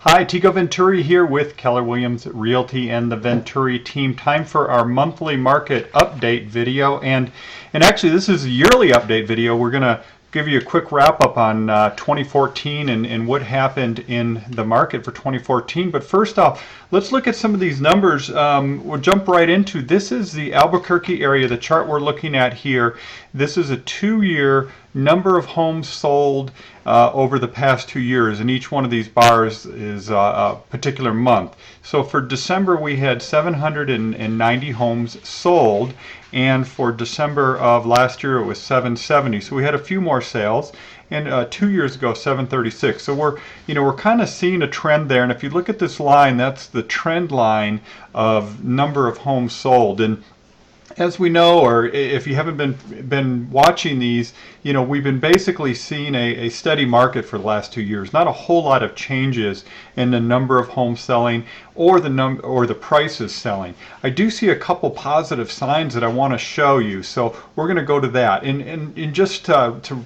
Hi, Tico Venturi here with Keller Williams Realty and the Venturi team. Time for our monthly market update video, and actually this is a yearly update video. We're going to give you a quick wrap up on 2014 and what happened in the market for 2014. But first off, let's look at some of these numbers. We'll jump right into this. Is the Albuquerque area, the chart we're looking at here. This is a 2-year number of homes sold over the past 2 years, and each one of these bars is a particular month. So for December we had 790 homes sold, and for December of last year it was 770. So we had a few more sales, and 2 years ago 736. So we're kind of seeing a trend there. And if you look at this line, that's the trend line of number of homes sold. And as we know, or if you haven't been watching these, we've been basically seeing a steady market for the last 2 years. Not a whole lot of changes in the number of homes selling or the prices selling. I do see a couple positive signs that I want to show you, so we're going to go to that. And just to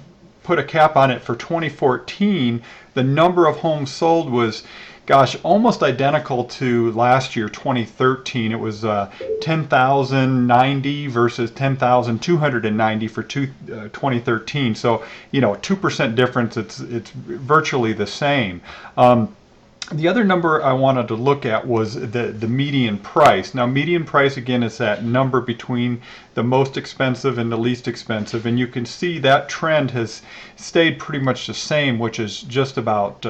put a cap on it, for 2014, the number of homes sold was, gosh, almost identical to last year, 2013. It was 10,090 versus 10,290 for 2013. So 2% difference. It's virtually the same. The other number I wanted to look at was the median price. Now, median price, again, is that number between the most expensive and the least expensive, and you can see that trend has stayed pretty much the same, which is just about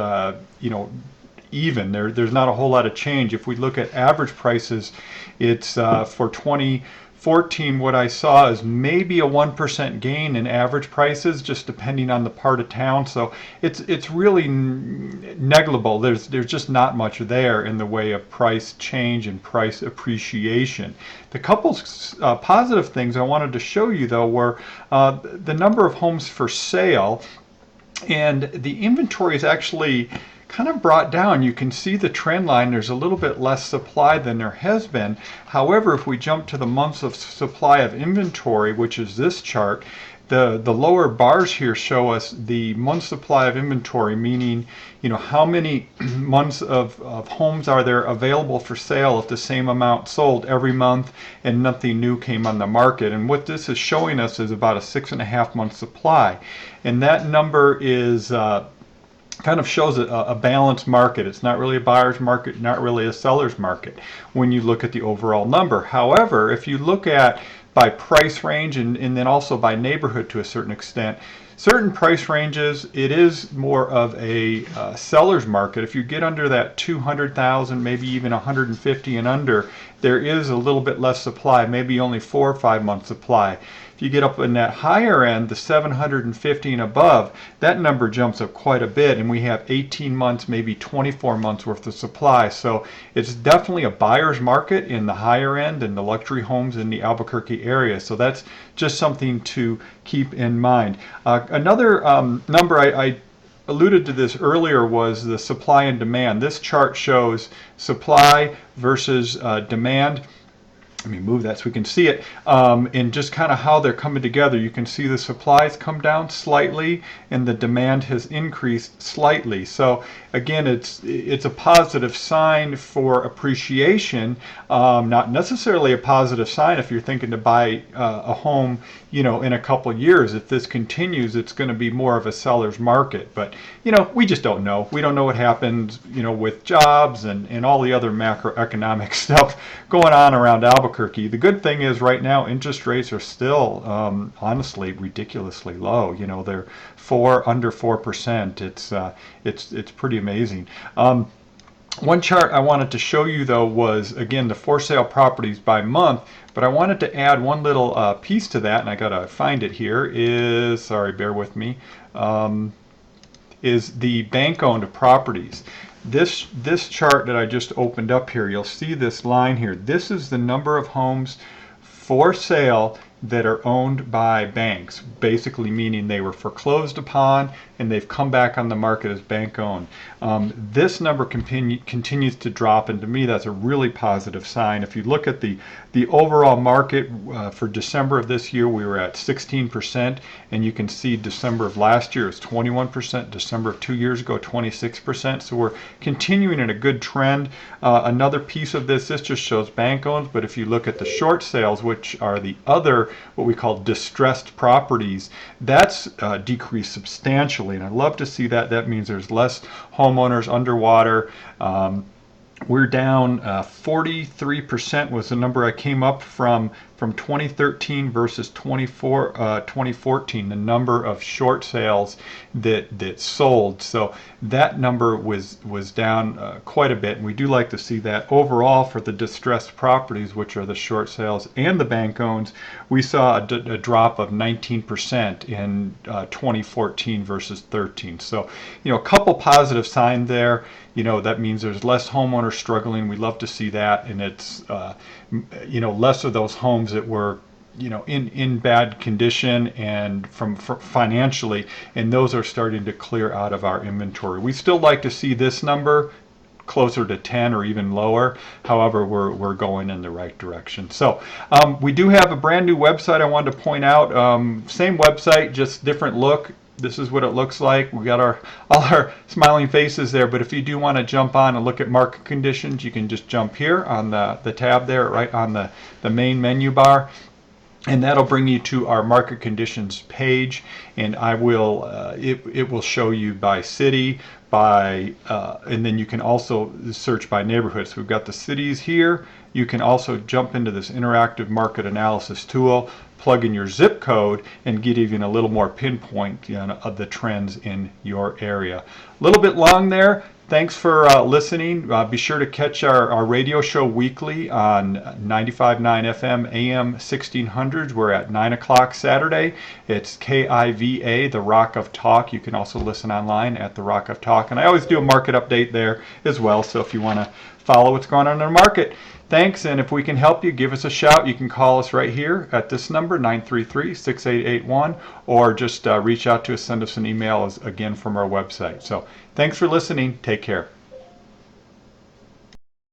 even. There's not a whole lot of change. If we look at average prices, it's for 2014, what I saw is maybe a 1% gain in average prices, just depending on the part of town. So it's really negligible. There's just not much there in the way of price change and price appreciation. The couple positive things I wanted to show you, though, were the number of homes for sale, and the inventory is actually kind of brought down. You can see the trend line. There's a little bit less supply than there has been. However, if we jump to the months of supply of inventory, which is this chart, the lower bars here show us the month supply of inventory, meaning how many months of homes are there available for sale if the same amount sold every month and nothing new came on the market. And what this is showing us is about a 6.5 month supply, and that number is kind of shows a balanced market. It's not really a buyer's market, not really a seller's market when you look at the overall number. However, if you look at by price range and then also by neighborhood to a certain extent, certain price ranges, it is more of a seller's market. If you get under that 200,000, maybe even 150 and under, there is a little bit less supply, maybe only 4 or 5 months supply. If you get up in that higher end, the 750 and above, that number jumps up quite a bit, and we have 18 months, maybe 24 months worth of supply. So it's definitely a buyer's market in the higher end and the luxury homes in the Albuquerque area. So that's just something to keep in mind. Another number, I alluded to this earlier, was the supply and demand. This chart shows supply versus demand. Let me move that so we can see it, and just kind of how they're coming together. You can see the supplies come down slightly and the demand has increased slightly. So again, it's a positive sign for appreciation, not necessarily a positive sign if you're thinking to buy a home in a couple years. If this continues, it's going to be more of a seller's market. But we just don't know. We don't know what happens with jobs and all the other macroeconomic stuff going on around Albuquerque. The good thing is right now interest rates are still honestly ridiculously low. They're under 4%. It's pretty amazing. One chart I wanted to show you, though, was again the for sale properties by month, but I wanted to add one little piece to that, and I gotta find it here. Sorry, bear with me. Is the bank-owned properties. This chart that I just opened up here, you'll see this line here. This is the number of homes for sale that are owned by banks, basically meaning they were foreclosed upon and they've come back on the market as bank owned. This number continues to drop, and to me that's a really positive sign. If you look at the overall market for December of this year, we were at 16%, and you can see December of last year was 21%, December of 2 years ago 26%. So we're continuing in a good trend. Another piece of this just shows bank owned, but if you look at the short sales, which are the other what we call distressed properties, that's decreased substantially, and I love to see that. That means there's less homeowners underwater. We're down 43% was the number I came up from 2013 versus 2014, the number of short sales that sold. So that number was down quite a bit, and we do like to see that. Overall, for the distressed properties, which are the short sales and the bank owns, we saw a drop of 19% in 2014 versus 13. So, a couple positive signs there. That means there's less homeowners struggling. We love to see that, and it's less of those homes that were in bad condition and from financially, and those are starting to clear out of our inventory. We still like to see this number closer to 10 or even lower. However, we're going in the right direction. So we do have a brand new website I wanted to point out. Same website, just different look. This is what it looks like. We got all our smiling faces there, but if you do want to jump on and look at market conditions, you can just jump here on the tab there, right on the main menu bar, and that'll bring you to our market conditions page, and I will it will show you by city, and then you can also search by neighborhood. So we've got the cities here. You can also jump into this interactive market analysis tool, plug in your zip code, and get even a little more pinpoint of the trends in your area. A little bit long there. Thanks for listening. Be sure to catch our radio show weekly on 95.9 FM AM 1600s. We're at 9 o'clock Saturday. It's KIVA, The Rock of Talk. You can also listen online at The Rock of Talk. And I always do a market update there as well, so if you want to follow what's going on in the market. Thanks, and if we can help you, give us a shout. You can call us right here at this number, 933-6881, or just reach out to us, send us an email, again, from our website. So thanks for listening. Take care.